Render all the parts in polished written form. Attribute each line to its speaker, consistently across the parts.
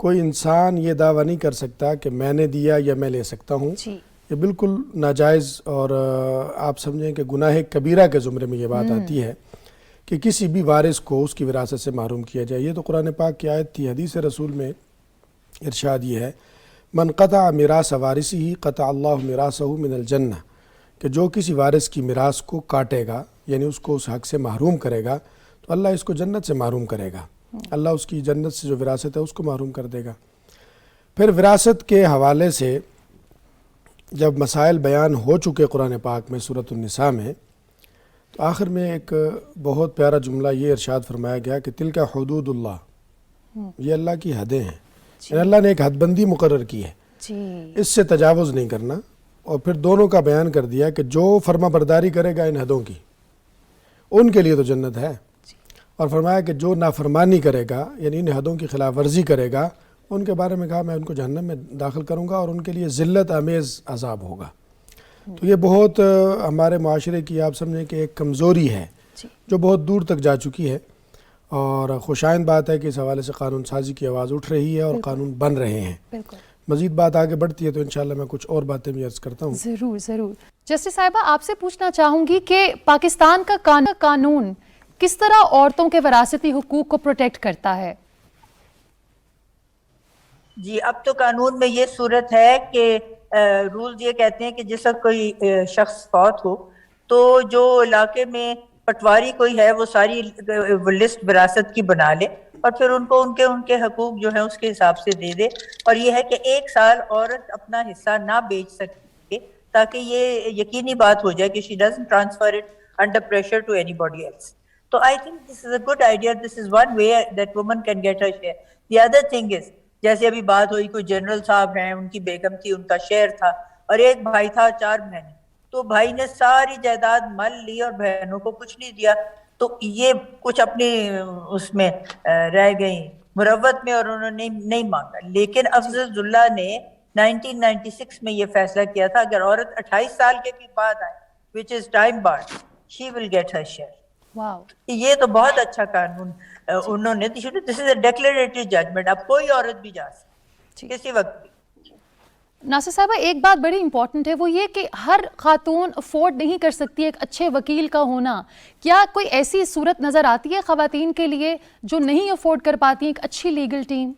Speaker 1: کوئی انسان یہ دعویٰ نہیں کر سکتا کہ میں نے دیا یا میں لے سکتا ہوں.
Speaker 2: جی
Speaker 1: یہ بالکل ناجائز اور آپ سمجھیں کہ گناہ کبیرہ کے زمرے میں یہ بات آتی ہے کہ کسی بھی وارث کو اس کی وراثت سے محروم کیا جائے. یہ تو قرآن پاک کی آیت تھی. حدیث رسول میں ارشاد یہ ہے من قطع میراث وارثہ قطع اللہ میراثہ من الجنہ، کہ جو کسی وارث کی میراث کو کاٹے گا یعنی اس کو اس حق سے محروم کرے گا تو اللہ اس کو جنت سے محروم کرے گا. اللہ اس کی جنت سے جو وراثت ہے اس کو محروم کر دے گا. پھر وراثت کے حوالے سے جب مسائل بیان ہو چکے قرآن پاک میں سورۃ النساء میں، تو آخر میں ایک بہت پیارا جملہ یہ ارشاد فرمایا گیا کہ تلک حدود اللہ، یہ اللہ کی حدیں ہیں. یعنی اللہ نے ایک حد بندی مقرر کی ہے،
Speaker 2: جی
Speaker 1: اس سے تجاوز نہیں کرنا. اور پھر دونوں کا بیان کر دیا کہ جو فرما برداری کرے گا ان حدوں کی ان کے لیے تو جنت ہے، اور فرمایا کہ جو نافرمانی کرے گا یعنی ان حدوں کی خلاف ورزی کرے گا ان کے بارے میں کہا میں ان کو جہنم میں داخل کروں گا اور ان کے لیے ذلت آمیز عذاب ہوگا. تو یہ بہت ہمارے معاشرے کی آپ سمجھیں کہ ایک کمزوری ہے جو بہت دور تک جا چکی ہے، اور خوشائند بات ہے کہ اس حوالے سے قانون سازی کی آواز اٹھ رہی ہے اور قانون بن رہے ہیں.
Speaker 2: بالکل
Speaker 1: مزید بات آگے بڑھتی ہے تو انشاءاللہ میں کچھ اور باتیں بھی عرض کرتا ہوں.
Speaker 2: ضرور ضرور. جسٹس صاحبہ آپ سے پوچھنا چاہوں گی کہ پاکستان کا قانون کس طرح عورتوں کے وراثتی حقوق کو پروٹیکٹ کرتا ہے؟
Speaker 3: جی اب تو قانون میں یہ صورت ہے کہ رولز یہ کہتے ہیں کہ جس وقت کوئی شخص فوت ہو تو جو علاقے میں پٹواری کوئی ہے وہ ساری لسٹ وراثت کی بنا لے اور پھر ان کو ان کے حقوق جو ہیں اس کے حساب سے دے دے. اور یہ ہے کہ 1 سال عورت اپنا حصہ نہ بیچ سکے تاکہ یہ یقینی بات ہو جائے کہ she doesn't transfer it under pressure to anybody else. So I think this is a good idea. This is one way that woman can get her share. The other thing is جیسے ابھی بات ہوئی کوئی general صاحب ہیں، ان کی بیگم تھی، ان کا شیئر تھا اور ایک بھائی تھا 4 بہنیں، تو بھائی نے ساری جائیداد مل لی اور بہنوں کو کچھ نہیں دیا، تو یہ کچھ اپنی اس میں رہ گئی مروت میں اور انہوں نے نہیں مانگا. لیکن افضل اللہ نے 1996 میں یہ فیصلہ کیا تھا اگر عورت 28 سال کے بعد آئے which is time barred, she will get her share.
Speaker 2: واو،
Speaker 3: یہ تو بہت اچھا قانون انہوں نے. دس از اے ڈیکلیریٹری ججمنٹ، اب کوئی عورت بھی جا سکتی کسی وقت بھی.
Speaker 2: ناصر صاحبہ ایک بات بڑی امپورٹنٹ ہے وہ یہ کہ ہر خاتون افورڈ نہیں کر سکتی ایک اچھے وکیل کا ہونا. کیا کوئی ایسی صورت نظر آتی ہے خواتین کے لیے جو نہیں افورڈ کر پاتی ایک اچھی لیگل ٹیم؟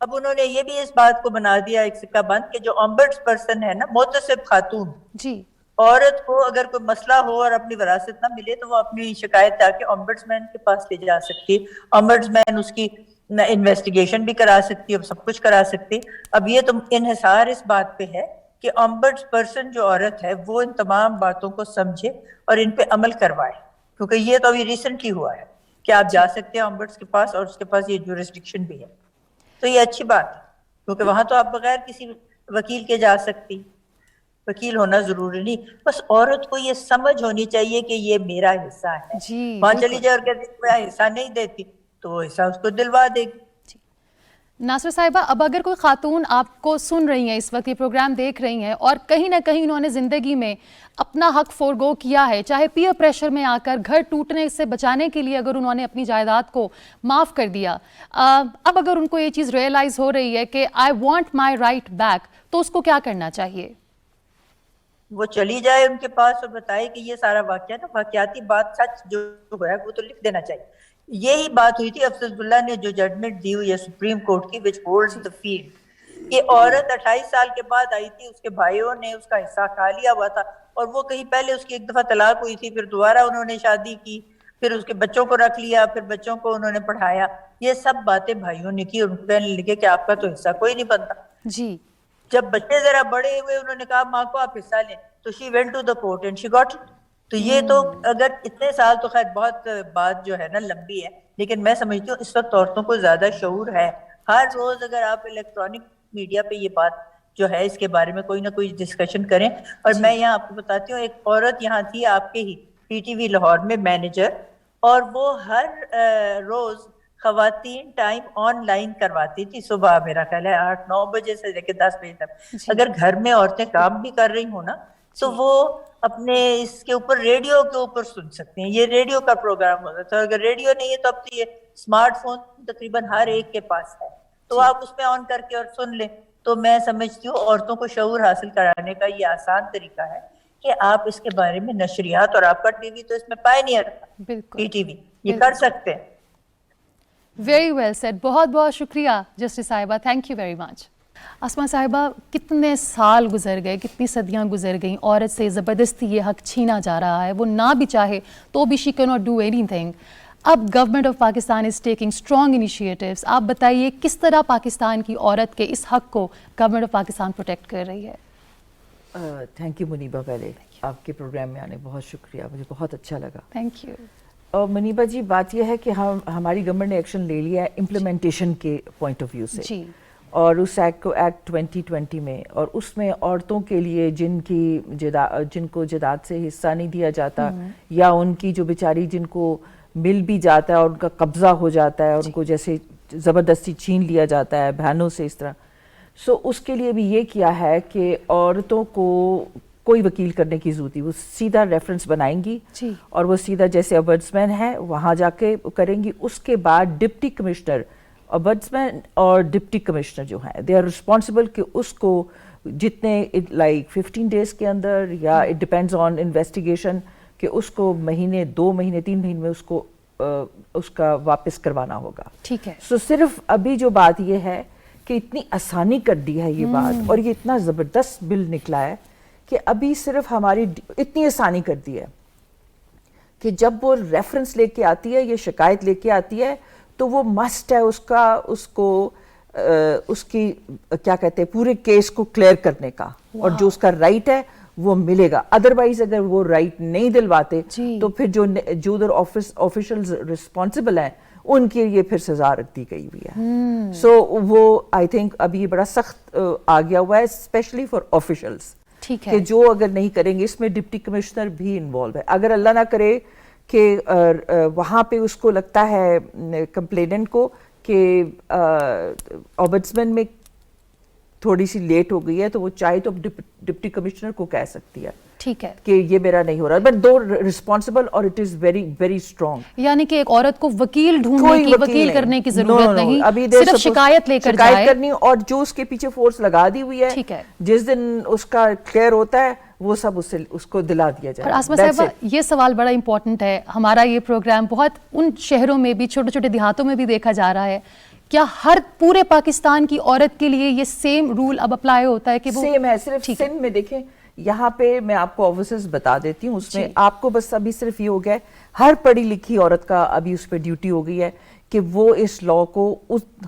Speaker 3: اب انہوں نے یہ بھی اس بات کو بنا دیا ایک سکہ بند کہ جو امبڈس پرسن ہے نا، محتسب خاتون،
Speaker 2: جی
Speaker 3: عورت کو اگر کوئی مسئلہ ہو اور اپنی وراثت نہ ملے تو وہ اپنی شکایت جا کے امبڈس مین کے پاس لے جا سکتی. امبڈس مین اس کی انویسٹیگیشن بھی کرا سکتی ہے، سب کچھ کرا سکتی. اب یہ تو انحصار اس بات پہ ہے کہ امبڈس پرسن جو عورت ہے وہ ان تمام باتوں کو سمجھے اور ان پہ عمل کروائے، کیونکہ یہ تو ابھی ریسنٹلی ہوا ہے کہ آپ جا سکتے ہیں امبڈس کے پاس اور اس کے پاس یہ جورسڈکشن بھی ہے. تو یہ اچھی بات ہے کیونکہ وہاں تو آپ بغیر کسی وکیل کے جا سکتی. وکیل ہونا ضروری نہیں، بس عورت کو یہ سمجھ ہونی چاہیے کہ یہ میرا حصہ ہے.
Speaker 2: جی
Speaker 3: وہاں چلی جائے اور کہتی میرا حصہ نہیں دیتی تو وہ حصہ اس کو دلوا دے گی.
Speaker 2: ناصر صاحبہ اب اگر کوئی خاتون آپ کو سن رہی ہیں اس وقت یہ پروگرام دیکھ رہی ہیں اور کہیں نہ کہیں انہوں نے زندگی میں اپنا حق فورگو کیا ہے، چاہے پیئر پریشر میں آ کر گھر ٹوٹنے سے بچانے کے لیے اگر انہوں نے اپنی جائیداد کو معاف کر دیا، اب اگر ان کو یہ چیز ریئلائز ہو رہی ہے کہ I want my right back, تو اس کو کیا کرنا چاہیے؟
Speaker 3: وہ چلی جائے ان کے پاس اور بتائے کہ یہ سارا واقعہ نا واقعاتی بات سچ جو ہے وہ تو لکھ دینا چاہیے. یہی بات ہوئی تھی افضل اللہ نے جو ججمنٹ دی ہوئی ہے سپریم کورٹ کی which holds the field کہ عورت 28 سال کے بعد آئی تھی، اس کے بھائیوں نے اس کا حصہ کھا لیا ہوا تھا اور وہ کہیں پہلے اس کی ایک دفعہ طلاق ہوئی تھی، پھر دوبارہ انہوں نے شادی کی، پھر اس کے بچوں کو رکھ لیا، پھر بچوں کو انہوں نے پڑھایا. یہ سب باتیں بھائیوں نے کی اور ان کو کہنے لگے کہ آپ کا تو حصہ کوئی نہیں بنتا.
Speaker 2: جی
Speaker 3: جب بچے ذرا بڑے ہوئے انہوں نے کہا ماں کو آپ حصہ لیں تو she went to the court and she got it. تو یہ تو اگر اتنے سال تو خیر بہت بات جو ہے نا لمبی ہے، لیکن میں سمجھتی ہوں اس وقت عورتوں کو زیادہ شعور ہے. ہر روز اگر آپ الیکٹرانک میڈیا پہ یہ بات جو ہے اس کے بارے میں کوئی نہ کوئی ڈسکشن کریں. اور میں یہاں آپ کو بتاتی ہوں ایک عورت یہاں تھی آپ کے ہی پی ٹی وی لاہور میں مینیجر، اور وہ ہر روز خواتین ٹائم آن لائن کرواتی تھی صبح، میرا خیال ہے 8-9 بجے سے لے کے 10 بجے تک. اگر گھر میں عورتیں کام بھی کر رہی ہوں نا تو وہ اپنے اس کے اوپر ریڈیو کے اوپر سن سکتے ہیں. یہ ریڈیو کا پروگرام ہوتا تھا. اگر ریڈیو نہیں ہے تو اب تو یہ اسمارٹ فون تقریباً ہر ایک کے پاس ہے, تو آپ اس پہ آن کر کے اور سن لیں. تو میں سمجھتی ہوں عورتوں کو شعور حاصل کرانے کا یہ آسان طریقہ ہے کہ آپ اس کے بارے میں نشریات, اور آپ کا ٹی وی تو اس میں پائنیئر
Speaker 2: بالکل
Speaker 3: پی ٹی وی, یہ کر سکتے ہیں.
Speaker 2: Very well said. بہت بہت شکریہ جسٹس صاحبہ, thank you very much. Asma صاحبہ, کتنے سال گزر گئے, کتنی صدیاں گزر گئیں, عورت سے زبردستی یہ حق چھینا جا رہا ہے, وہ نہ بھی چاہے تو بھی شی کی ناٹ ڈو اینی تھنگ. اب government of Pakistan is taking strong initiatives. آپ بتائیے کس طرح پاکستان کی عورت کے اس حق کو گورنمنٹ آف پاکستان پروٹیکٹ کر رہی ہے؟
Speaker 4: تھینک یو منیبا, پہلے آپ کے پروگرام میں آنے بہت شکریہ, مجھے بہت اچھا لگا.
Speaker 2: Thank you.
Speaker 4: اور منیبا جی, بات یہ ہے کہ ہماری گورنمنٹ نے ایکشن لے لیا ہے امپلیمنٹیشن کے پوائنٹ آف ویو سے,
Speaker 2: جی,
Speaker 4: اور اس ایکٹ کو ایکٹ 2020 میں, اور اس میں عورتوں کے لیے جن کو جائیداد سے حصہ نہیں دیا جاتا, یا ان کی جو بیچاری جن کو مل بھی جاتا ہے اور ان کا قبضہ ہو جاتا ہے, اور ان کو جیسے زبردستی چھین لیا جاتا ہے بہنوں سے اس طرح, سو اس کے لیے بھی یہ کیا ہے کہ عورتوں کو کوئی وکیل کرنے کی ضرورت نہیں, وہ سیدھا ریفرنس بنائیں گی, اور وہ سیدھا جیسے ombudsman ہے وہاں جا کے کریں گی. اس کے بعد ڈپٹی کمشنر, ombudsman اور ڈپٹی کمشنر جو ہیں, دے آر رسپانسبل کہ اس کو جتنے لائک 15 days کے اندر, یا اٹ ڈپینڈز آن انویسٹیگیشن, کہ اس کو مہینے, 2 مہینے, 3 مہینے میں اس کو اس کا واپس کروانا ہوگا.
Speaker 2: ٹھیک ہے.
Speaker 4: سو صرف ابھی جو بات یہ ہے کہ اتنی آسانی کر دی ہے یہ بات, اور یہ اتنا زبردست بل نکلا ہے کہ ابھی صرف ہماری اتنی آسانی کر دی ہے کہ جب وہ ریفرنس لے کے آتی ہے, یہ شکایت لے کے آتی ہے, تو وہ مسٹ ہے اس کو اس کی کیا کہتے ہیں پورے کیس کو کلیئر کرنے کا, اور جو اس کا رائٹ ہے وہ ملے گا. ادروائز اگر وہ رائٹ نہیں دلواتے تو پھر جو ادھر آفیشلز رسپانسبل ہیں ان کے لیے پھر سزا رکھ دی گئی ہوئی ہے. سو وہ آئی تھنک ابھی یہ بڑا سخت آ گیا ہوا ہے, اسپیشلی فار آفیشلز, کہ جو اگر نہیں کریں گے. اس میں ڈپٹی کمشنر بھی انوالو ہے. اگر اللہ نہ کرے کہ وہاں پہ اس کو لگتا ہے کمپلیننٹ کو کہ ombudsman میں تھوڑی سی لیٹ ہو گئی ہے, تو وہ چاہے تو ڈپٹی کمشنر کو کہہ سکتی ہے,
Speaker 2: ٹھیک ہے,
Speaker 4: کہ یہ میرا نہیں ہو رہا, بٹ دو رسپانسبل, اور it is very very strong.
Speaker 2: یعنی کہ ایک عورت کو وکیل ڈھونڈنے کی, وکیل کرنے کی ضرورت نہیں, صرف شکایت لے کر جائے
Speaker 4: کرنی, اور جو اس کے پیچھے فورس لگا دی ہوئی ہے,
Speaker 2: ٹھیک ہے,
Speaker 4: جس دن اس کا کلیئر ہوتا ہے وہ سب اس کو دلا دیا جائے.
Speaker 2: اور آسما صاحبہ, یہ سوال بڑا امپورٹنٹ ہے. ہمارا یہ پروگرام بہت ان شہروں میں بھی, چھوٹے چھوٹے دیہاتوں میں بھی دیکھا جا رہا ہے, کیا ہر پورے پاکستان کی عورت کے لیے یہ سیم رول اب اپلائی ہوتا ہے کہ وہ
Speaker 4: سیم ہے؟ صرف سندھ میں دیکھیں, یہاں پہ میں آپ کو آفیسرز بتا دیتی ہوں, اس میں آپ کو بس ابھی صرف یہ ہو گیا ہے, ہر پڑھی لکھی عورت کا ابھی اس پہ ڈیوٹی ہو گئی ہے کہ وہ اس لاء کو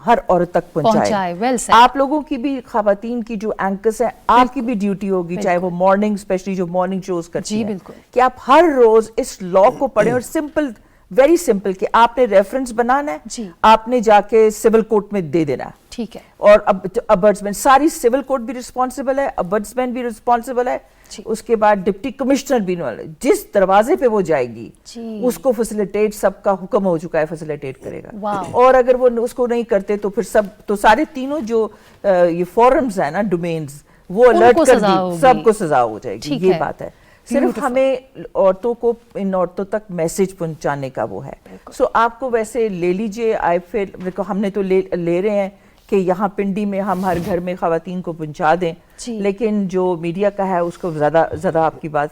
Speaker 4: ہر عورت تک پہنچائے. آپ لوگوں کی بھی, خواتین کی جو اینکرز ہیں, آپ کی بھی ڈیوٹی ہوگی, چاہے وہ مارننگ, اسپیشلی جو مارننگ شوز کرتی ہیں, کہ آپ ہر روز اس لاء کو پڑھیں. اور سمپل, ویری سمپل, کہ آپ نے ریفرنس بنانا ہے, آپ نے جا کے سول کورٹ میں دے دینا ہے,
Speaker 2: ٹھیک ہے,
Speaker 4: اور ombudsman, ساری سول کورٹ بھی رسپانسبل ہے, ombudsman بھی رسپانسبل ہے, اس کے بعد ڈپٹی کمشنر بھی, جس دروازے پہ وہ جائے گی اس کو فیسیلیٹیٹ, سب کا حکم ہو چکا ہے, فیسیلیٹیٹ کرے گا. اور اگر وہ اس کو نہیں کرتے تو پھر تو سارے تینوں جو یہ فورمز ہیں نا, ڈومینز, وہ الرٹ کر دی, سب کو سزا ہو جائے گی. یہ بات ہے. صرف ہمیں عورتوں کو, ان عورتوں تک میسج پہنچانے کا وہ ہے. سو آپ کو ویسے لے لیجئے, آئی فیل ہم نے تو لے رہے ہیں کہ یہاں پنڈی میں ہم ہر گھر میں خواتین کو پہنچا دیں, لیکن جو میڈیا کا ہے اس کو زیادہ آپ کی بات.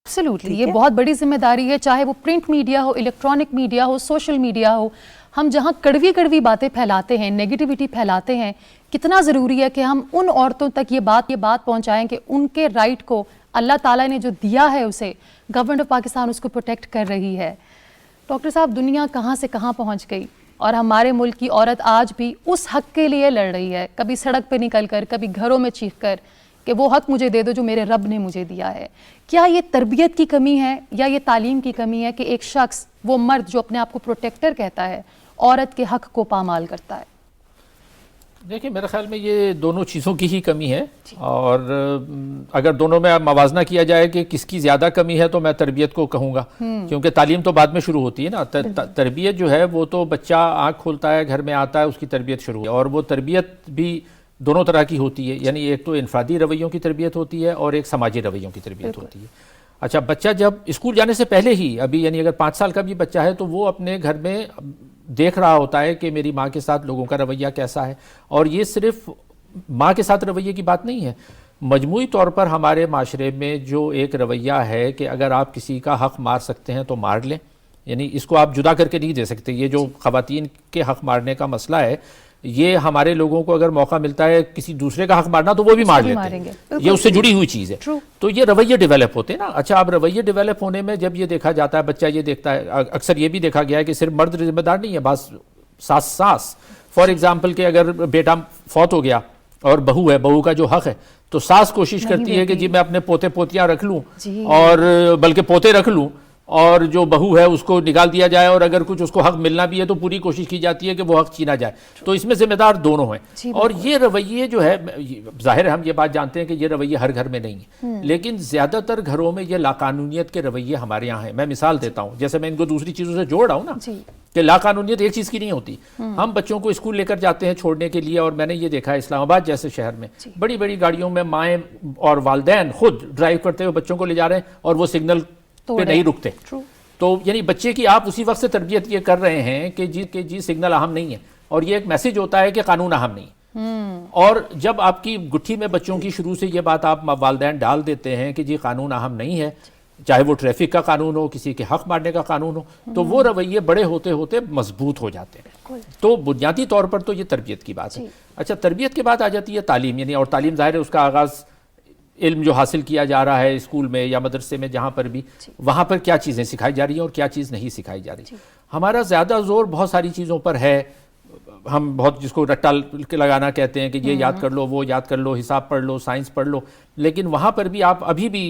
Speaker 2: ایبسلیوٹلی, یہ بہت بڑی ذمہ داری ہے, چاہے وہ پرنٹ میڈیا ہو, الیکٹرانک میڈیا ہو, سوشل میڈیا ہو. ہم جہاں کڑوی باتیں پھیلاتے ہیں, نیگیٹیوٹی پھیلاتے ہیں, کتنا ضروری ہے کہ ہم ان عورتوں تک یہ بات پہنچائیں کہ ان کے رائٹ کو اللہ تعالیٰ نے جو دیا ہے اسے, گورنمنٹ آف پاکستان اس کو پروٹیکٹ کر رہی ہے. ڈاکٹر صاحب, دنیا کہاں سے کہاں پہنچ گئی, اور ہمارے ملک کی عورت آج بھی اس حق کے لیے لڑ رہی ہے, کبھی سڑک پہ نکل کر, کبھی گھروں میں چیخ کر کہ وہ حق مجھے دے دو جو میرے رب نے مجھے دیا ہے. کیا یہ تربیت کی کمی ہے یا یہ تعلیم کی کمی ہے کہ ایک شخص, وہ مرد جو اپنے آپ کو پروٹیکٹر کہتا ہے, عورت کے حق کو پامال کرتا ہے؟
Speaker 5: دیکھیں, میرے خیال میں یہ دونوں چیزوں کی ہی کمی ہے, اور اگر دونوں میں موازنہ کیا جائے کہ کس کی زیادہ کمی ہے تو میں تربیت کو کہوں گا, کیونکہ تعلیم تو بعد میں شروع ہوتی ہے نا. تربیت جو ہے وہ تو بچہ آنکھ کھولتا ہے, گھر میں آتا ہے, اس کی تربیت شروع ہے, اور وہ تربیت بھی دونوں طرح کی ہوتی ہے، یعنی ایک تو انفرادی رویوں کی تربیت ہوتی ہے اور ایک سماجی رویوں کی تربیت ہوتی ہے۔ اچھا، بچہ جب اسکول جانے سے پہلے ہی، ابھی یعنی اگر 5 سال کا بھی بچہ ہے تو وہ اپنے گھر میں دیکھ رہا ہوتا ہے کہ میری ماں کے ساتھ لوگوں کا رویہ کیسا ہے، اور یہ صرف ماں کے ساتھ رویے کی بات نہیں ہے، مجموعی طور پر ہمارے معاشرے میں جو ایک رویہ ہے کہ اگر آپ کسی کا حق مار سکتے ہیں تو مار لیں، یعنی اس کو آپ جدا کر کے نہیں دے سکتے۔ یہ جو خواتین کے حق مارنے کا مسئلہ ہے، یہ ہمارے لوگوں کو اگر موقع ملتا ہے کسی دوسرے کا حق مارنا تو وہ بھی مار لیتے ہیں، یہ اس سے جڑی ہوئی چیز ہے۔ تو یہ رویے ڈیولپ ہوتے ہیں نا۔ اچھا، اب رویے ڈیولپ ہونے میں جب یہ دیکھا جاتا ہے، بچہ یہ دیکھتا ہے، اکثر یہ بھی دیکھا گیا ہے کہ صرف مرد ذمہ دار نہیں ہے، بعض ساس فار ایگزامپل کہ اگر بیٹا فوت ہو گیا اور بہو ہے، بہو کا جو حق ہے تو ساس کوشش کرتی ہے کہ جی میں اپنے پوتے پوتیاں رکھ لوں، اور بلکہ پوتے رکھ لوں، اور جو بہو ہے اس کو نکال دیا جائے، اور اگر کچھ اس کو حق ملنا بھی ہے تو پوری کوشش کی جاتی ہے کہ وہ حق چھینا جائے۔ تو اس میں ذمہ دار دونوں ہیں، اور یہ رویے جو ہے، ظاہر ہے ہم یہ بات جانتے ہیں کہ یہ رویے ہر گھر میں نہیں ہیں، لیکن زیادہ تر گھروں میں یہ لاقانونیت کے رویے ہمارے یہاں ہیں۔ میں مثال دیتا ہوں، جیسے میں ان کو دوسری چیزوں سے جوڑ رہا ہوں نا، کہ لاقانونیت ایک چیز کی نہیں ہوتی۔ ہم بچوں کو اسکول لے کر جاتے ہیں چھوڑنے کے لیے، اور میں نے یہ دیکھا ہے اسلام آباد جیسے شہر میں بڑی بڑی گاڑیوں میں مائیں اور والدین خود ڈرائیو کرتے ہوئے بچوں کو لے جا رہے ہیں، اور وہ سگنل پہ نہیں رکتے۔ تو یعنی بچے کی آپ اسی وقت سے تربیت یہ کر رہے ہیں کہ جی سگنل اہم نہیں ہے، اور یہ ایک میسج ہوتا ہے کہ قانون اہم نہیں ہے۔ اور جب آپ کی گٹھی میں بچوں کی شروع سے یہ بات آپ والدین ڈال دیتے ہیں کہ جی قانون اہم نہیں ہے، چاہے وہ ٹریفک کا قانون ہو، کسی کے حق مارنے کا قانون ہو، تو وہ رویے بڑے ہوتے ہوتے مضبوط ہو جاتے ہیں۔ تو بنیادی طور پر تو یہ تربیت کی بات ہے۔ اچھا، تربیت کے بعد آ جاتی ہے تعلیم، یعنی اور تعلیم ظاہر ہے اس کا آغاز علم جو حاصل کیا جا رہا ہے اسکول میں یا مدرسے میں، جہاں پر بھی، وہاں پر کیا چیزیں سکھائی جا رہی ہیں اور کیا چیز نہیں سکھائی جا رہی۔ ہمارا زیادہ زور بہت ساری چیزوں پر ہے، ہم بہت جس کو رٹا لگانا کہتے ہیں کہ یہ یاد کر لو، وہ یاد کر لو، حساب پڑھ لو، سائنس پڑھ لو، لیکن وہاں پر بھی آپ ابھی بھی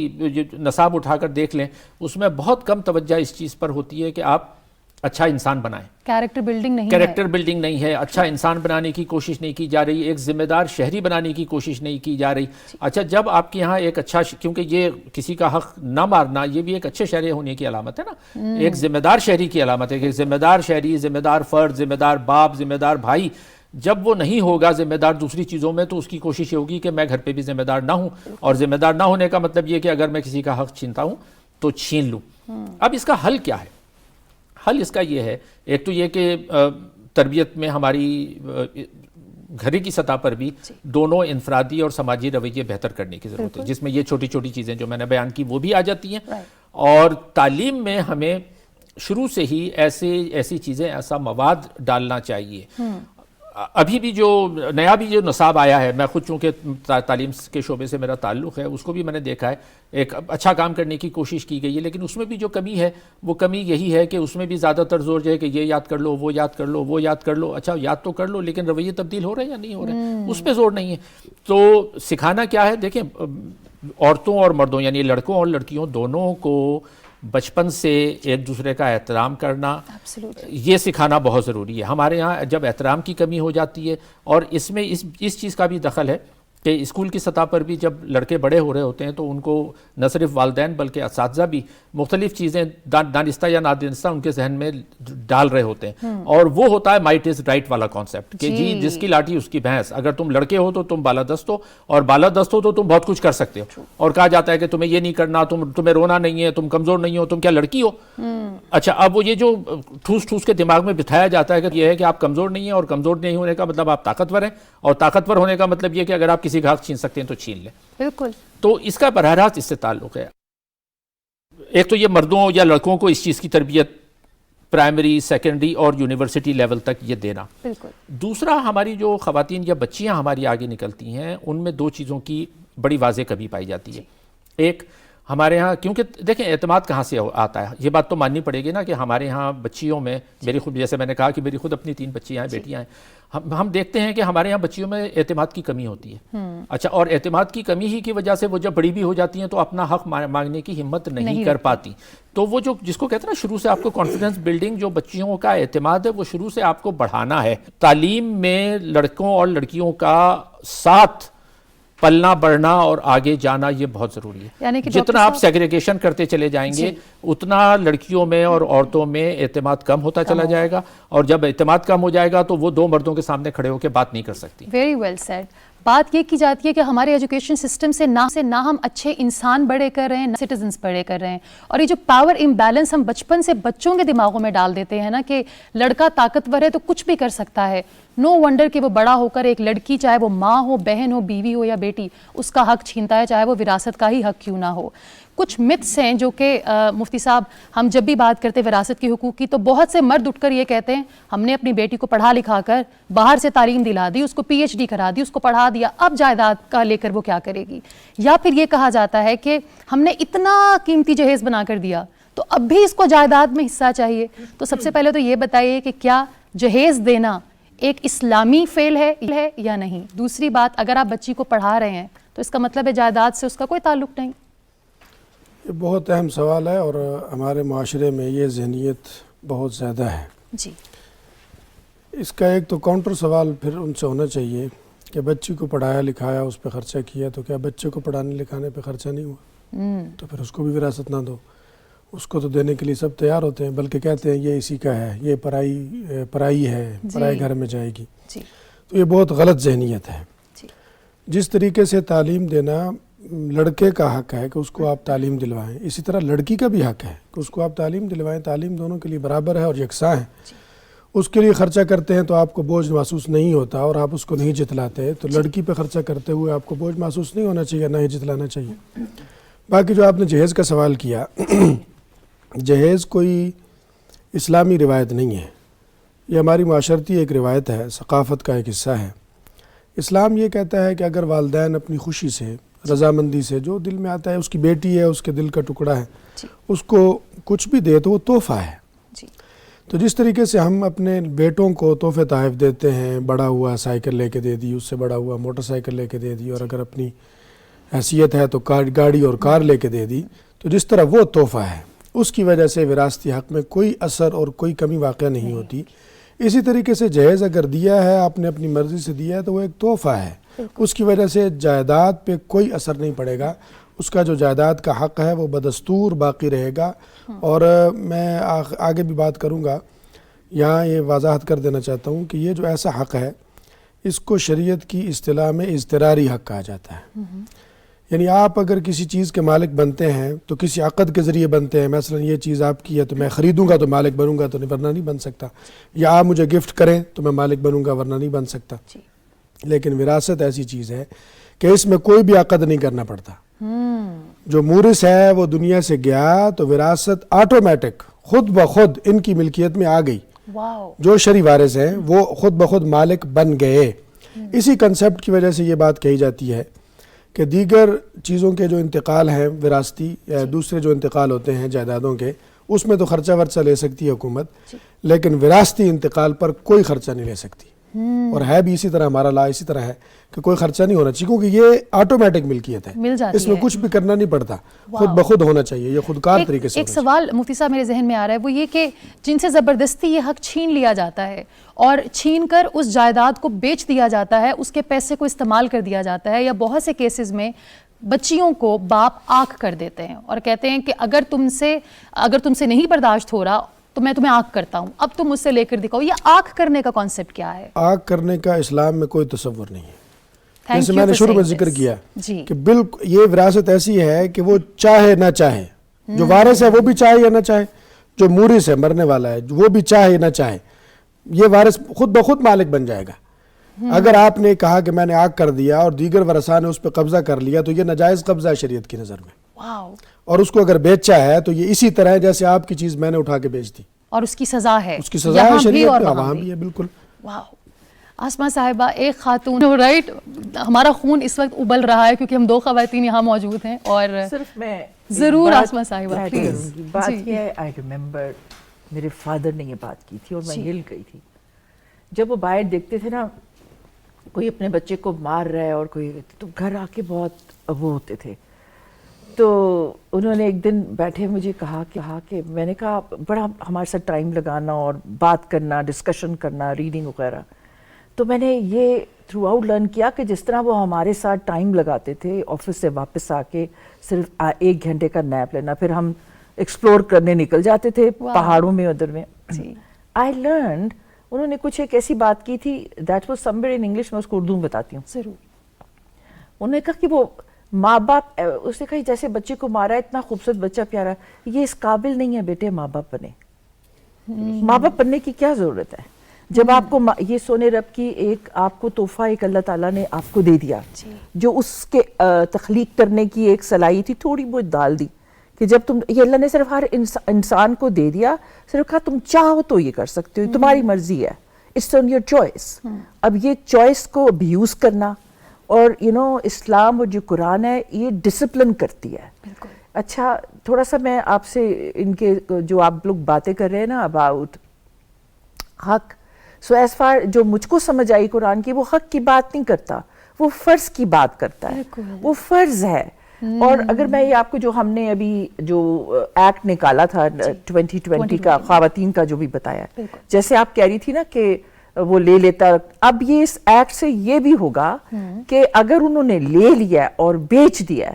Speaker 5: نصاب اٹھا کر دیکھ لیں، اس میں بہت کم توجہ اس چیز پر ہوتی ہے کہ آپ اچھا انسان بنائیں۔
Speaker 2: کیریکٹر بلڈنگ نہیں ہے،
Speaker 5: کیریکٹر بلڈنگ نہیں ہے، اچھا انسان بنانے کی کوشش نہیں کی جا رہی، ایک ذمہ دار شہری بنانے کی کوشش نہیں کی جا رہی۔ اچھا، جب آپ کے یہاں ایک اچھا، کیونکہ یہ کسی کا حق نہ مارنا یہ بھی ایک اچھے شہری ہونے کی علامت ہے نا، ایک ذمہ دار شہری کی علامت ہے کہ ذمہ دار شہری، ذمہ دار فرد، ذمہ دار باپ، ذمہ دار بھائی جب وہ نہیں ہوگا ذمہ دار دوسری چیزوں میں، تو اس کی کوشش یہ ہوگی کہ میں گھر پہ بھی ذمہ دار نہ ہوں، اور ذمہ دار نہ ہونے کا مطلب یہ کہ اگر میں کسی کا حق چھینتا ہوں تو چھین لوں۔ اب اس کا حل کیا ہے؟ حل اس کا یہ ہے، ایک تو یہ کہ تربیت میں ہماری گھر کی سطح پر بھی دونوں انفرادی اور سماجی رویے بہتر کرنے کی ضرورت ہے، جس میں یہ چھوٹی چھوٹی چیزیں جو میں نے بیان کی وہ بھی آ جاتی ہیں، اور تعلیم میں ہمیں شروع سے ہی ایسی چیزیں، ایسا مواد ڈالنا چاہیے۔ ابھی بھی جو نیا بھی جو نصاب آیا ہے، میں خود چونکہ تعلیم کے شعبے سے میرا تعلق ہے، اس کو بھی میں نے دیکھا ہے، ایک اچھا کام کرنے کی کوشش کی گئی ہے، لیکن اس میں بھی جو کمی ہے وہ کمی یہی ہے کہ اس میں بھی زیادہ تر زور جو ہے کہ یہ یاد کر لو، وہ یاد کر لو، وہ یاد کر لو۔ اچھا، یاد تو کر لو، لیکن رویے تبدیل ہو رہے ہیں یا نہیں ہو رہے ہیں، اس پہ زور نہیں ہے۔ تو سکھانا کیا ہے؟ دیکھیں، عورتوں اور مردوں یعنی لڑکوں اور لڑکیوں دونوں کو بچپن سے ایک دوسرے کا احترام کرنا یہ سکھانا بہت ضروری ہے۔ ہمارے ہاں جب احترام کی کمی ہو جاتی ہے، اور اس میں اس چیز کا بھی دخل ہے کہ اسکول کی سطح پر بھی جب لڑکے بڑے ہو رہے ہوتے ہیں تو ان کو نہ صرف والدین بلکہ اساتذہ بھی مختلف چیزیں دانستہ یا نادانستہ ان کے ذہن میں ڈال رہے ہوتے ہیں، اور وہ ہوتا ہے مائٹ از رائٹ والا کانسیپٹ کہ جی جس کی لاٹھی اس کی بھینس، اگر تم لڑکے ہو تو تم بالادست ہو، اور بالادست ہو تو تم بہت کچھ کر سکتے ہو، اور کہا جاتا ہے کہ تمہیں یہ نہیں کرنا، تمہیں رونا نہیں ہے، تم کمزور نہیں ہو، تم کیا لڑکی ہو؟ اچھا، اب وہ یہ جو ٹھوس کے دماغ میں بٹھایا جاتا ہے کہ یہ ہے کہ آپ کمزور نہیں ہیں، اور کمزور نہیں ہونے کا مطلب آپ طاقتور ہیں، اور طاقتور ہونے کا مطلب یہ کہ اگر آپ کسی کا حق چھین سکتے ہیں تو چھین لیں۔
Speaker 2: بالکل۔
Speaker 5: تو اس کا براہ راست اس سے تعلق ہے۔ ایک تو یہ مردوں یا لڑکوں کو اس چیز کی تربیت پرائمری، سیکنڈری اور یونیورسٹی لیول تک یہ دینا۔
Speaker 2: بالکل۔
Speaker 5: دوسرا، ہماری جو خواتین یا بچیاں ہماری آگے نکلتی ہیں ان میں دو چیزوں کی بڑی واضح کمی پائی جاتی ہے۔ ایک، ہمارے ہاں کیونکہ دیکھیں اعتماد کہاں سے آتا ہے، یہ بات تو ماننی پڑے گی نا کہ ہمارے ہاں بچیوں میں، میری خود جیسے میں نے کہا کہ میری خود اپنی 3 بچیاں ہیں، بیٹیاں ہیں، ہم دیکھتے ہیں کہ ہمارے ہاں بچیوں میں اعتماد کی کمی ہوتی ہے۔ اچھا، اور اعتماد کی کمی ہی کی وجہ سے وہ جب بڑی بھی ہو جاتی ہیں تو اپنا حق مانگنے کی ہمت نہیں کر پاتی۔ تو وہ جو جس کو کہتے ہیں نا شروع سے آپ کو کانفیڈنس بلڈنگ، جو بچیوں کا اعتماد ہے وہ شروع سے آپ کو بڑھانا ہے۔ تعلیم میں لڑکوں اور لڑکیوں کا ساتھ پلنا بڑھنا اور آگے جانا یہ بہت ضروری ہے۔
Speaker 2: یعنی کہ
Speaker 5: جتنا آپ سیگریگیشن کرتے چلے جائیں گے اتنا لڑکیوں میں اور عورتوں میں اعتماد کم ہوتا چلا جائے گا، اور جب اعتماد کم ہو جائے گا تو وہ 2 مردوں کے سامنے کھڑے ہو کے بات نہیں کر سکتی۔
Speaker 2: Very well said. بات یہ کی جاتی ہے کہ ہمارے ایجوکیشن سسٹم سے نہ ہم اچھے انسان بڑے کر رہے ہیں، نہ سٹیزنس بڑے کر رہے ہیں. اور یہ جو پاور امبیلنس ہم بچپن سے بچوں کے دماغوں میں ڈال دیتے ہیں نا کہ لڑکا طاقتور ہے تو کچھ بھی کر سکتا ہے، نو ونڈر کہ وہ بڑا ہو کر ایک لڑکی، چاہے وہ ماں ہو، بہن ہو، بیوی ہو یا بیٹی، اس کا حق چھینتا ہے، چاہے وہ وراثت کا ہی حق کیوں نہ ہو. کچھ متس ہیں جو کہ مفتی صاحب ہم جب بھی بات کرتے وراثت کے حقوق کی تو بہت سے مرد اٹھ کر یہ کہتے ہیں ہم نے اپنی بیٹی کو پڑھا لکھا کر باہر سے تعلیم دلا دی، اس کو پی ایچ ڈی کرا دی، اس کو پڑھا دیا، اب جائیداد کا لے کر وہ کیا کرے گی. یا پھر یہ کہا جاتا ہے کہ ہم نے اتنا قیمتی جہیز بنا کر دیا تو اب بھی اس کو جائیداد میں حصہ چاہیے. تو سب سے پہلے تو یہ بتائیے کہ کیا جہیز دینا ایک اسلامی فعل ہے یا نہیں؟ دوسری بات، اگر آپ بچی کو پڑھا رہے ہیں تو اس کا مطلب ہے جائیداد سے اس کا کوئی تعلق نہیں؟
Speaker 1: یہ بہت اہم سوال ہے اور ہمارے معاشرے میں یہ ذہنیت بہت زیادہ ہے.
Speaker 2: جی.
Speaker 1: اس کا ایک تو کاؤنٹر سوال پھر ان سے ہونا چاہیے کہ بچی کو پڑھایا لکھایا، اس پہ خرچہ کیا، تو کیا بچے کو پڑھانے لکھانے پہ خرچہ نہیں ہوا؟ تو پھر اس کو بھی وراثت نہ دو. اس کو تو دینے کے لیے سب تیار ہوتے ہیں، بلکہ کہتے ہیں یہ اسی کا ہے، یہ پرائی ہے، پرائے گھر میں جائے گی. تو یہ بہت غلط ذہنیت ہے. جس طریقے سے تعلیم دینا لڑکے کا حق ہے کہ اس کو آپ تعلیم دلوائیں، اسی طرح لڑکی کا بھی حق ہے کہ اس کو آپ تعلیم دلوائیں. تعلیم دونوں کے لیے برابر ہے اور یکساں ہے. اس کے لیے خرچہ کرتے ہیں تو آپ کو بوجھ محسوس نہیں ہوتا اور آپ اس کو نہیں جتلاتے. تو لڑکی پہ خرچہ کرتے ہوئے آپ کو بوجھ محسوس نہیں ہونا چاہیے، نہ ہی جتلانا چاہیے. باقی جو آپ نے جہیز کا سوال کیا، جہیز کوئی اسلامی روایت نہیں ہے، یہ ہماری معاشرتی ایک روایت ہے، ثقافت کا ایک حصہ ہے. اسلام یہ کہتا ہے کہ اگر والدین اپنی خوشی سے، رضامندی سے، جو دل میں آتا ہے، اس کی بیٹی ہے، اس کے دل کا ٹکڑا ہے، اس کو کچھ بھی دے تو وہ تحفہ ہے. تو جس طریقے سے ہم اپنے بیٹوں کو تحفے تحائف دیتے ہیں، بڑا ہوا سائیکل لے کے دے دی، اس سے بڑا ہوا موٹر سائیکل لے کے دے دی، اور اگر اپنی حیثیت ہے تو گاڑی اور کار لے کے دے دی، تو جس طرح وہ تحفہ ہے اس کی وجہ سے وراثتی حق میں کوئی اثر اور کوئی کمی واقع نہیں ہوتی. اسی طریقے سے جہیز اگر دیا ہے، آپ نے اپنی مرضی سے دیا ہے، تو وہ ایک تحفہ ہے، اس کی وجہ سے جائیداد پہ کوئی اثر نہیں پڑے گا. اس کا جو جائیداد کا حق ہے وہ بدستور باقی رہے گا. اور میں آگے بھی بات کروں گا، یہاں یہ وضاحت کر دینا چاہتا ہوں کہ یہ جو ایسا حق ہے اس کو شریعت کی اصطلاح میں اضطراری حق کہا جاتا ہے. یعنی آپ اگر کسی چیز کے مالک بنتے ہیں تو کسی عقد کے ذریعے بنتے ہیں. مثلا یہ چیز آپ کی ہے تو میں خریدوں گا تو مالک بنوں گا، تو ورنہ نہیں بن سکتا. یا آپ مجھے گفٹ کریں تو میں مالک بنوں گا، ورنہ نہیں بن سکتا. لیکن وراثت ایسی چیز ہے کہ اس میں کوئی بھی عقد نہیں کرنا پڑتا. جو مورث ہے وہ دنیا سے گیا تو وراثت آٹومیٹک خود بخود ان کی ملکیت میں آ گئی. جو شرعی وارث ہیں وہ خود بخود مالک بن گئے. اسی کنسپٹ کی وجہ سے یہ بات کہی جاتی ہے کہ دیگر چیزوں کے جو انتقال ہیں وراثتی یا دوسرے جو انتقال ہوتے ہیں جائیدادوں کے، اس میں تو خرچہ ورچہ لے سکتی ہے حکومت، لیکن وراثتی انتقال پر کوئی خرچہ نہیں لے سکتی. اور ہے بھی اسی طرح، ہمارا لا اسی طرح ہے کہ کوئی خرچہ نہیں ہونا چاہیے، کیونکہ یہ آٹومیٹک ملکیت ہے، اس میں کچھ بھی کرنا نہیں پڑتا، خود بخود ہونا چاہیے، یہ خودکار طریقے سے.
Speaker 2: ایک سوال مفتی صاحب میرے ذہن میں آ رہا ہے، وہ یہ کہ جن سے زبردستی یہ حق چھین لیا جاتا ہے اور چھین کر اس جائیداد کو بیچ دیا جاتا ہے، اس کے پیسے کو استعمال کر دیا جاتا ہے، یا بہت سے کیسز میں بچیوں کو باپ آنکھ کر دیتے ہیں اور کہتے ہیں کہ اگر تم سے نہیں برداشت ہو رہا تو میں تمہیں آنکھ کرتا ہوں، اب تم مجھ سے لے کر دکھاؤ. یہ آنکھ کرنے کا کانسیپٹ کیا ہے؟
Speaker 1: آنکھ کرنے کا اسلام میں کوئی تصور نہیں ہے. جیسے میں نے شروع میں ذکر کیا کہ بالکل یہ وراثت ایسی ہے کہ وہ چاہے نہ چاہے، جو وارث ہے وہ بھی چاہے یا نہ چاہے، جو مورث ہے مرنے والا ہے وہ بھی چاہے یا نہ چاہے، یہ وارث خود بخود مالک بن جائے گا. اگر آپ نے کہا کہ میں نے آنکھ کر دیا اور دیگر ورثاء نے اس پہ قبضہ کر لیا تو یہ ناجائز قبضہ ہے شریعت کی نظر میں. اور اس کو اگر بیچا ہے تو یہ اسی طرح ہے جیسے آپ کی چیز میں نے اٹھا کے بیچ دی، اور
Speaker 2: اس کی سزا ہے،
Speaker 1: اس کی سزا ہے شریعت میں، وہاں بھی ہے. بالکل.
Speaker 2: آسماء صاحبہ ایک خاتون، رائٹ، ہمارا خون اس وقت ابل رہا ہے کیونکہ ہم دو خواتین یہاں موجود ہیں. اور
Speaker 4: صرف میں
Speaker 2: ضرور آسماء صاحبہ پلیز.
Speaker 4: بات یہ ہے، آئی ریممبر میرے فادر نے یہ بات کی تھی اور میں ہل گئی تھی. جب وہ باہر دیکھتے تھے نا کوئی اپنے بچے کو مار رہا ہے اور کوئی، تو گھر آ کے بہت وہ ہوتے تھے. تو انہوں نے ایک دن بیٹھے مجھے کہا کہ میں نے کہا بڑا ہمارے ساتھ ٹائم لگانا اور بات کرنا، ڈسکشن کرنا، ریڈنگ وغیرہ. تو میں نے یہ تھرو آؤٹ لرن کیا کہ جس طرح وہ ہمارے ساتھ ٹائم لگاتے تھے، آفس سے واپس آ کے صرف 1 گھنٹے کا نیپ لینا، پھر ہم ایکسپلور کرنے نکل جاتے تھے پہاڑوں میں ادھر میں. آئی لرنڈ، انہوں نے کچھ ایک ایسی بات کی تھی، that was somewhere in English, میں اس کو اردو میں بتاتی ہوں.
Speaker 2: ضرور.
Speaker 4: انہوں نے کہا کہ وہ ماں باپ، اس نے کہا جیسے بچے کو مارا ہے، اتنا خوبصورت بچہ پیارا، یہ اس قابل نہیں ہے بیٹے ماں باپ بنے. ماں باپ بننے کی کیا ضرورت ہے جب آپ کو یہ سونے رب کی ایک آپ کو تحفہ ایک اللہ تعالیٰ نے آپ کو دے دیا، جو اس کے تخلیق کرنے کی ایک صلاحیت تھی، تھوڑی بہت ڈال دی کہ جب تم، یہ اللہ نے صرف ہر انسان کو دے دیا، صرف کہا تم چاہو تو یہ کر سکتے ہو، تمہاری مرضی ہے، اٹس آن یور چوائس. اب یہ چوائس کو ابیوز کرنا، اور اسلام اور جو قرآن ہے یہ ڈسپلن کرتی ہے. اچھا تھوڑا سا میں آپ سے ان کے جو آپ لوگ باتیں کر رہے ہیں نا اباؤٹ حق، سو ایز فار جو مجھ کو سمجھ آئی قرآن کی، وہ حق کی بات نہیں کرتا، وہ فرض کی بات کرتا ہے. وہ فرض ہے. اور اگر میں یہ آپ کو جو ہم نے ابھی جو ایکٹ نکالا تھا 2020 کا خواتین کا جو بھی بتایا، جیسے آپ کہہ رہی تھی نا کہ وہ لے لیتا، اب یہ اس ایکٹ سے یہ بھی ہوگا کہ اگر انہوں نے لے لیا اور بیچ دیا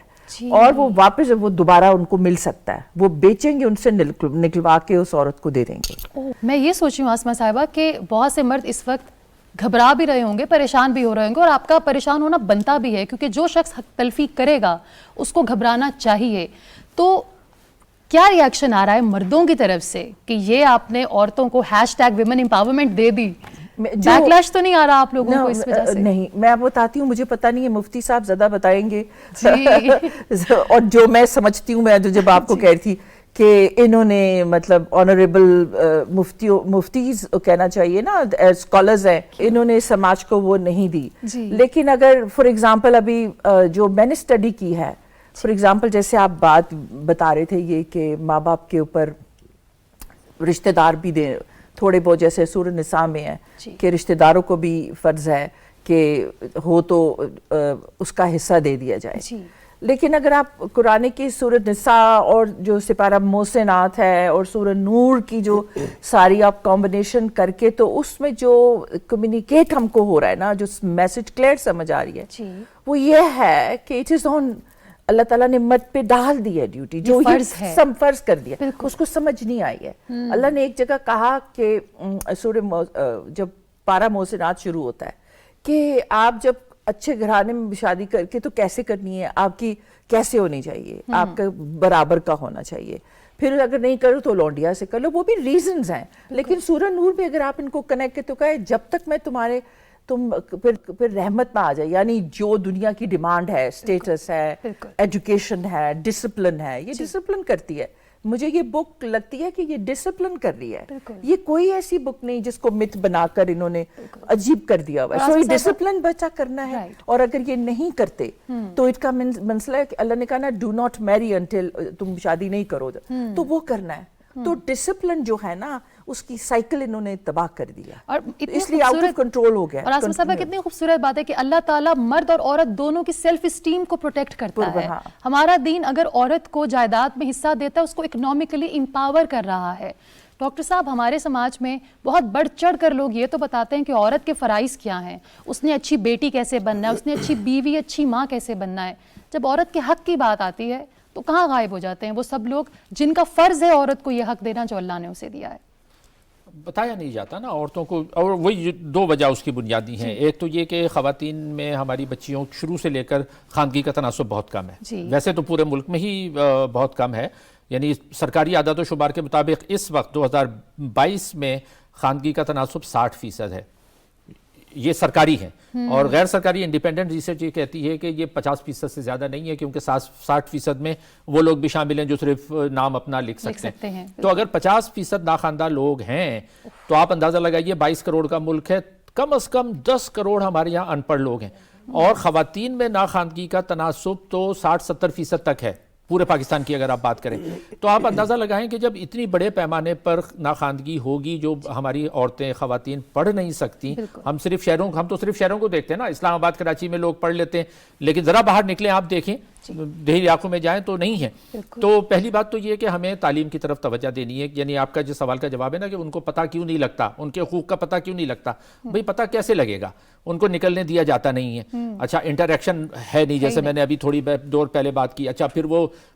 Speaker 4: اور وہ واپس وہ دوبارہ ان کو مل سکتا ہے، وہ بیچیں گے، ان سے نکلوا کے اس عورت کو دے دیں گے.
Speaker 2: میں یہ سوچ رہی ہوں آسمہ صاحبہ کہ بہت سے مرد اس وقت گھبرا بھی رہے ہوں گے، پریشان بھی ہو رہے ہوں گے، اور آپ کا پریشان ہونا بنتا بھی ہے کیونکہ جو شخص حق تلفی کرے گا اس کو گھبرانا چاہیے. تو کیا ریاکشن آ رہا ہے مردوں کی طرف سے کہ یہ آپ نے عورتوں کو #women empowerment دے دی؟ بیکلیش تو نہیں آ رہا آپ لوگوں کو اس وجہ سے؟
Speaker 4: نہیں، میں آپ بتاتی ہوں، مجھے پتہ نہیں ہے، مفتی صاحب زیادہ بتائیں گے. اور جو میں سمجھتی ہوں، میں جب آپ کو کہہ رہی تھی کہ انہوں نے مطلب آنریبل مفتیز کہنا چاہیے نا، اسکالرز ہیں، انہوں نے سماج کو وہ نہیں دی. لیکن اگر فار ایگزامپل ابھی جو میں نے اسٹڈی کی ہے، فار ایگزامپل جیسے آپ بات بتا رہے تھے یہ کہ ماں باپ کے اوپر رشتہ دار بھی دیں تھوڑے بہت، جیسے سورہ نساء میں ہے کہ رشتہ داروں کو بھی فرض ہے کہ ہو تو اس کا حصہ دے دیا جائے. لیکن اگر آپ قرآن کی سورہ نساء اور جو سپارہ محسنات ہے اور سورہ نور کی جو ساری آپ کمبینیشن کر کے، تو اس میں جو کمیونیکیٹ ہم کو ہو رہا ہے نا، جو میسج کلیئر سمجھ آ رہی ہے، وہ یہ ہے کہ اٹ از آن، اللہ تعالیٰ نے مرد پہ ڈال دی ہے ڈیوٹی، جو فرض کر دیا، اس کو سمجھ نہیں آئی ہے. اللہ نے ایک جگہ کہا کہ سورہ جب پارہ محسنات شروع ہوتا ہے کہ آپ جب اچھے گھرانے میں شادی کر کے تو کیسے کرنی ہے، آپ کی کیسے ہونی چاہیے، آپ کا برابر کا ہونا چاہیے، پھر اگر نہیں کرو تو لونڈیا سے کر لو، وہ بھی ریزنز ہیں. لیکن سورہ نور پہ اگر آپ ان کو کنیکٹ تو کہے جب تک میں تم پھر رحمت نہ آ جائے، یعنی جو دنیا کی ڈیمانڈ ہے، اسٹیٹس ہے، ایجوکیشن ہے، ڈسپلن ہے، یہ ڈسپلن کرتی ہے. مجھے یہ بک لگتی ہے کہ یہ ڈسپلن کر رہی ہے. یہ کوئی ایسی بک نہیں جس کو مت بنا کر انہوں نے عجیب کر دیا ہوا ہے. سو یہ ڈسپلن بچہ کرنا ہے، اور اگر یہ نہیں کرتے تو اس کا مسئلہ ہے کہ اللہ نے کہا نا ڈو ناٹ میری انٹل، تم شادی نہیں کرو، تو وہ کرنا ہے. تو ڈسپلن جو ہے نا اس کی سائیکل انہوں نے تباہ کر دیا، اور اس لیے آؤٹ آف کنٹرول ہو گیا.
Speaker 2: اور آسمہ صاحبہ کتنی خوبصورت بات ہے کہ اللہ تعالیٰ مرد اور عورت دونوں کی سیلف اسٹیم کو پروٹیکٹ کرتا ہے. ہمارا دین اگر عورت کو جائیداد میں حصہ دیتا ہے، اس کو اکنامکلی امپاور کر رہا ہے. ڈاکٹر صاحب، ہمارے سماج میں بہت بڑھ چڑھ کر لوگ یہ تو بتاتے ہیں کہ عورت کے فرائض کیا ہیں، اس نے اچھی بیٹی کیسے بننا ہے، اس نے اچھی بیوی، اچھی ماں کیسے بننا ہے. جب عورت کے حق کی بات آتی ہے تو کہاں غائب ہو جاتے ہیں وہ سب لوگ جن کا فرض ہے عورت کو یہ حق دینا جو اللہ نے اسے دیا ہے؟
Speaker 5: بتایا نہیں جاتا نا عورتوں کو، اور وہی 2 وجہ اس کی بنیادی ہیں. ایک تو یہ کہ خواتین میں ہماری بچیوں شروع سے لے کر خواندگی کا تناسب بہت کم ہے. ویسے تو پورے ملک میں ہی بہت کم ہے، یعنی سرکاری اعداد و شمار کے مطابق اس وقت 2022 میں خواندگی کا تناسب 60% ہے. یہ سرکاری ہیں، اور غیر سرکاری انڈیپینڈنٹ ریسرچ یہ کہتی ہے کہ یہ 50% سے زیادہ نہیں ہے، کیونکہ 60% میں وہ لوگ بھی شامل ہیں جو صرف نام اپنا لکھ سکتے ہیں. تو اگر 50% ناخواندہ لوگ ہیں تو آپ اندازہ لگائیے 22 کروڑ کا ملک ہے، کم از کم 10 کروڑ ہمارے یہاں ان پڑھ لوگ ہیں. اور خواتین میں ناخواندگی کا تناسب تو 60-70% تک ہے پورے پاکستان کی اگر آپ بات کریں. تو آپ اندازہ لگائیں کہ جب اتنی بڑے پیمانے پر ناخواندگی ہوگی، جو ہماری عورتیں خواتین پڑھ نہیں سکتی، ہم تو صرف شہروں کو دیکھتے ہیں نا، اسلام آباد کراچی میں لوگ پڑھ لیتے ہیں، لیکن ذرا باہر نکلیں آپ دیکھیں دیہی علاقوں میں جائیں تو نہیں ہے. تو پہلی بات تو یہ کہ ہمیں تعلیم کی طرف توجہ دینی ہے. یعنی آپ کا جو سوال کا جواب ہے نا کہ ان کو پتہ کیوں نہیں لگتا، ان کے حقوق کا پتہ کیوں نہیں لگتا. بھئی پتہ کیسے لگے گا، ان کو نکلنے دیا جاتا نہیں ہے. اچھا انٹریکشن ہے نہیں، جیسے میں نے ابھی تھوڑی دور پہلے بات کی. اچھا پھر وہ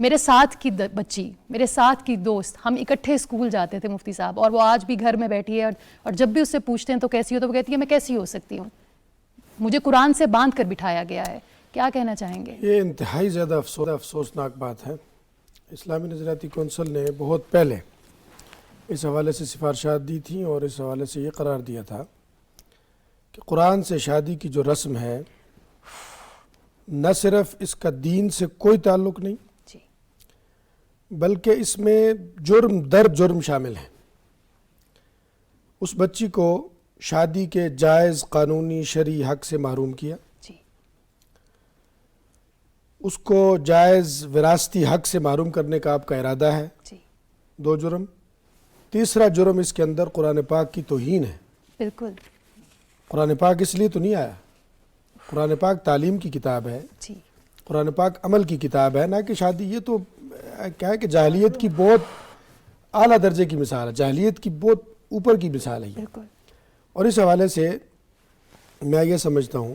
Speaker 2: میرے ساتھ کی بچی، میرے ساتھ کی دوست، ہم اکٹھے اسکول جاتے تھے مفتی صاحب، اور وہ آج بھی گھر میں بیٹھی ہے، اور جب بھی اس سے پوچھتے ہیں تو کیسی ہو، تو وہ کہتی ہے میں کیسی ہو سکتی ہوں، مجھے قرآن سے باندھ کر بٹھایا گیا ہے. کیا کہنا چاہیں گے؟
Speaker 1: یہ انتہائی زیادہ افسوسناک بات ہے. اسلامی نظریاتی کونسل نے بہت پہلے اس حوالے سے سفارشات دی تھیں اور اس حوالے سے یہ قرار دیا تھا کہ قرآن سے شادی کی جو رسم ہے نہ صرف اس کا دین سے کوئی تعلق نہیں
Speaker 2: جی
Speaker 1: بلکہ اس میں جرم در جرم شامل ہیں. اس بچی کو شادی کے جائز قانونی شرعی حق سے محروم کیا،
Speaker 2: جی
Speaker 1: اس کو جائز وراثتی حق سے محروم کرنے کا آپ کا ارادہ ہے.
Speaker 2: جی
Speaker 1: 2 جرم. تیسرا جرم اس کے اندر قرآن پاک کی توہین ہے.
Speaker 2: بالکل.
Speaker 1: قرآن پاک اس لیے تو نہیں آیا. قرآن پاک تعلیم کی کتاب ہے،
Speaker 2: جی
Speaker 1: قرآن پاک عمل کی کتاب ہے، نہ کہ شادی. یہ تو کیا ہے کہ جاہلیت کی بہت اعلیٰ درجے کی مثال ہے، جاہلیت کی بہت اوپر کی مثال ہے یہ.
Speaker 2: بالکل.
Speaker 1: اور اس حوالے سے میں یہ سمجھتا ہوں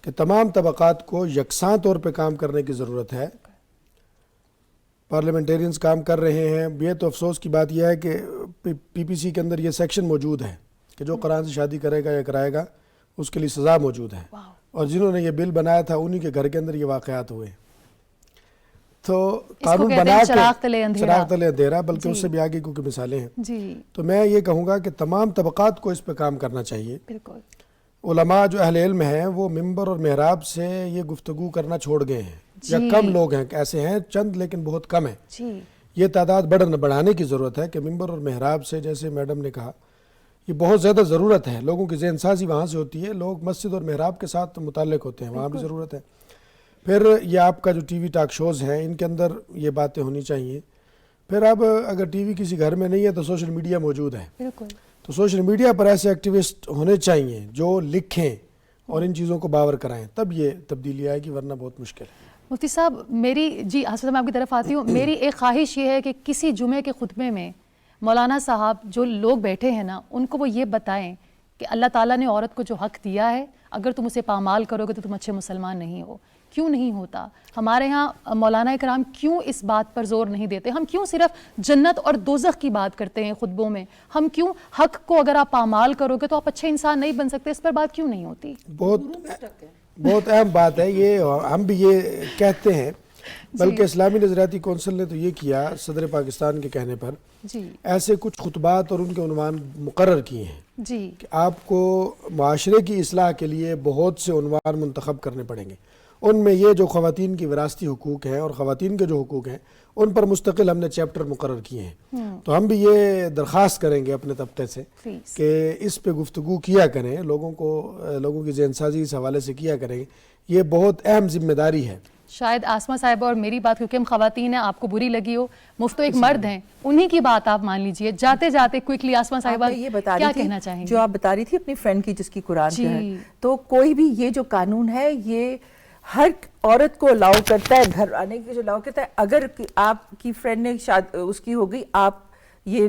Speaker 1: کہ تمام طبقات کو یکساں طور پہ کام کرنے کی ضرورت ہے. پارلیمنٹیرینز کام کر رہے ہیں. یہ تو افسوس کی بات یہ ہے کہ پی پی سی کے اندر یہ سیکشن موجود ہے کہ جو قرآن سے شادی کرے گا یا کرائے گا اس کے لیے سزا موجود ہے، اور جنہوں نے یہ بل بنایا تھا انہی کے گھر کے اندر یہ واقعات ہوئے. تو قانون بنا کے
Speaker 2: چراغ تلے
Speaker 1: اندھیرا، بلکہ اس سے بھی آگے کیونکہ مثالیں ہیں.
Speaker 2: جی
Speaker 1: تو میں یہ کہوں گا کہ تمام طبقات کو اس پہ کام کرنا چاہیے.
Speaker 2: بالکل.
Speaker 1: علماء جو اہل علم ہیں وہ ممبر اور محراب سے یہ گفتگو کرنا چھوڑ گئے ہیں، یا کم لوگ ہیں، ایسے ہیں چند لیکن بہت کم ہیں.
Speaker 2: جی
Speaker 1: یہ تعداد بڑھانے کی ضرورت ہے کہ ممبر اور محراب سے، جیسے میڈم نے کہا، یہ بہت زیادہ ضرورت ہے. لوگوں کی ذہن سازی وہاں سے ہوتی ہے، لوگ مسجد اور محراب کے ساتھ متعلق ہوتے ہیں، وہاں بھی ضرورت ہے. پھر یہ آپ کا جو ٹی وی ٹاک شوز ہیں ان کے اندر یہ باتیں ہونی چاہیے. پھر اب اگر ٹی وی کسی گھر میں نہیں ہے تو سوشل میڈیا موجود ہے.
Speaker 2: بالکل.
Speaker 1: تو سوشل میڈیا پر ایسے ایکٹیوسٹ ہونے چاہیے جو لکھیں اور ان چیزوں کو باور کرائیں، تب یہ تبدیلی آئے گی، ورنہ بہت مشکل ہے.
Speaker 2: مفتی صاحب میری حسن میں آپ کی طرف آتی ہوں. میری ایک خواہش یہ ہے کہ کسی جمعے کے خطبے میں مولانا صاحب جو لوگ بیٹھے ہیں نا ان کو وہ یہ بتائیں کہ اللہ تعالیٰ نے عورت کو جو حق دیا ہے اگر تم اسے پامال کرو گے تو تم اچھے مسلمان نہیں ہو. کیوں نہیں ہوتا؟ ہمارے ہاں مولانا کرام کیوں اس بات پر زور نہیں دیتے؟ ہم کیوں صرف جنت اور دوزخ کی بات کرتے ہیں خطبوں میں؟ ہم کیوں حق کو اگر آپ پامال کرو گے تو آپ اچھے انسان نہیں بن سکتے، اس پر بات کیوں نہیں ہوتی؟
Speaker 1: بہت اہم بات ہے یہ. ہم بھی یہ کہتے ہیں، بلکہ اسلامی نظریاتی کونسل نے تو یہ کیا صدر پاکستان کے کہنے پر،
Speaker 2: جی
Speaker 1: ایسے کچھ خطبات اور ان کے عنوان مقرر کیے ہیں
Speaker 2: جی
Speaker 1: کہ آپ کو معاشرے کی اصلاح کے لیے بہت سے عنوان منتخب کرنے پڑیں گے. ان میں یہ جو خواتین کی وراثتی حقوق ہیں اور خواتین کے جو حقوق ہیں ان پر مستقل ہم نے چیپٹر مقرر کیے ہیں. تو ہم بھی یہ درخواست کریں گے اپنے طبقے سے کہ اس پہ گفتگو کیا کریں، لوگوں کی ذہن سازی اس حوالے سے کیا کریں. یہ بہت اہم ذمہ داری ہے.
Speaker 2: شاید آسمہ صاحبہ اور میری بات کیونکہ ہم خواتین ہیں آپ کو بری لگی ہو، مفتو ایک مرد ہیں، انہی کی بات آپ مان لیجئے. جاتے جاتے کوئکلی آسمہ صاحبہ کیا کہنا چاہیں گے؟
Speaker 4: جو آپ بتا رہی تھی اپنی فرینڈ کی جس کی قرآن سے ہے، تو کوئی بھی یہ جو قانون ہے یہ ہر عورت کو الاؤ کرتا ہے، گھر آنے کی جو الاؤ کرتا ہے. اگر آپ کی فرینڈ نے اس کی ہو گئی، آپ یہ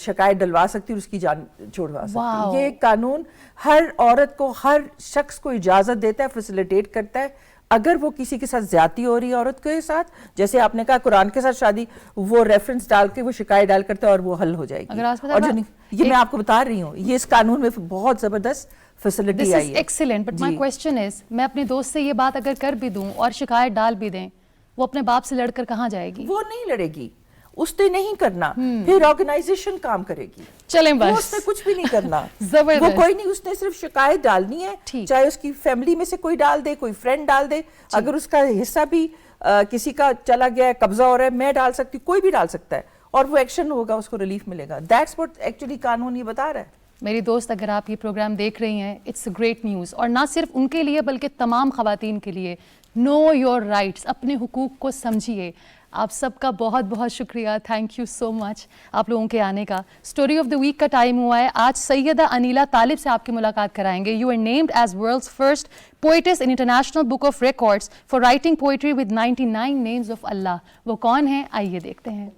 Speaker 4: شکایت ڈلوا سکتی اور اس کی جان چھوڑوا سکتی. یہ قانون ہر عورت کو، ہر شخص کو اجازت دیتا ہے، فیسیلیٹیٹ کرتا ہے. اگر وہ کسی کے ساتھ زیادتی ہو رہی ہے عورت کے ساتھ، جیسے آپ نے کہا قرآن کے ساتھ شادی، وہ ریفرنس ڈال کے وہ شکایت ڈال کرتا ہے اور وہ حل ہو جائے گی. اور جو یہ میں آپ کو بتا رہی ہوں، یہ اس قانون میں بہت زبردست فیسلٹی آئی ہے.
Speaker 2: ایکسیلنٹ. بٹ مائی کوسچن از، میں اپنے دوست سے یہ بات اگر کر بھی دوں اور شکایت ڈال بھی دیں، وہ اپنے باپ سے لڑ کر کہاں جائے گی؟
Speaker 4: وہ نہیں لڑے گی، اس نے نہیں کرنا، پھر آرگنائزیشن کام کرے گی.
Speaker 2: چلیں بس،
Speaker 4: اس نے کچھ بھی نہیں کرنا.
Speaker 2: زبردست.
Speaker 4: وہ کوئی نہیں، اس نے صرف شکایت ڈالنی ہے، چاہے اس کی فیملی میں سے کوئی ڈال دے، کوئی فرینڈ ڈال دے. اگر اس کا حصہ بھی کسی کا چلا گیا ہے، قبضہ ہو رہا ہے، میں ڈال سکتی ہوں، کوئی بھی ڈال سکتا ہے، اور وہ ایکشن ہوگا، اس کو ریلیف ملے گا. دیٹس واٹ ایکچولی قانون یہ بتا رہا ہے.
Speaker 2: میری دوست اگر آپ یہ پروگرام دیکھ رہی ہیں، اٹس اے گریٹ نیوز، اور نہ صرف ان کے لیے بلکہ تمام خواتین کے لیے. نو یور رائٹس، اپنے حقوق کو سمجھیے. آپ سب کا بہت بہت شکریہ، تھینک یو سو مچ آپ لوگوں کے آنے کا. اسٹوری آف دا ویک کا ٹائم ہوا ہے. آج سیدہ انیلا طالب سے آپ کی ملاقات کرائیں گے. You are named as world's first poetess in International Book of Records for writing poetry with 99 names of Allah. وہ کون ہیں؟ آئیے دیکھتے ہیں.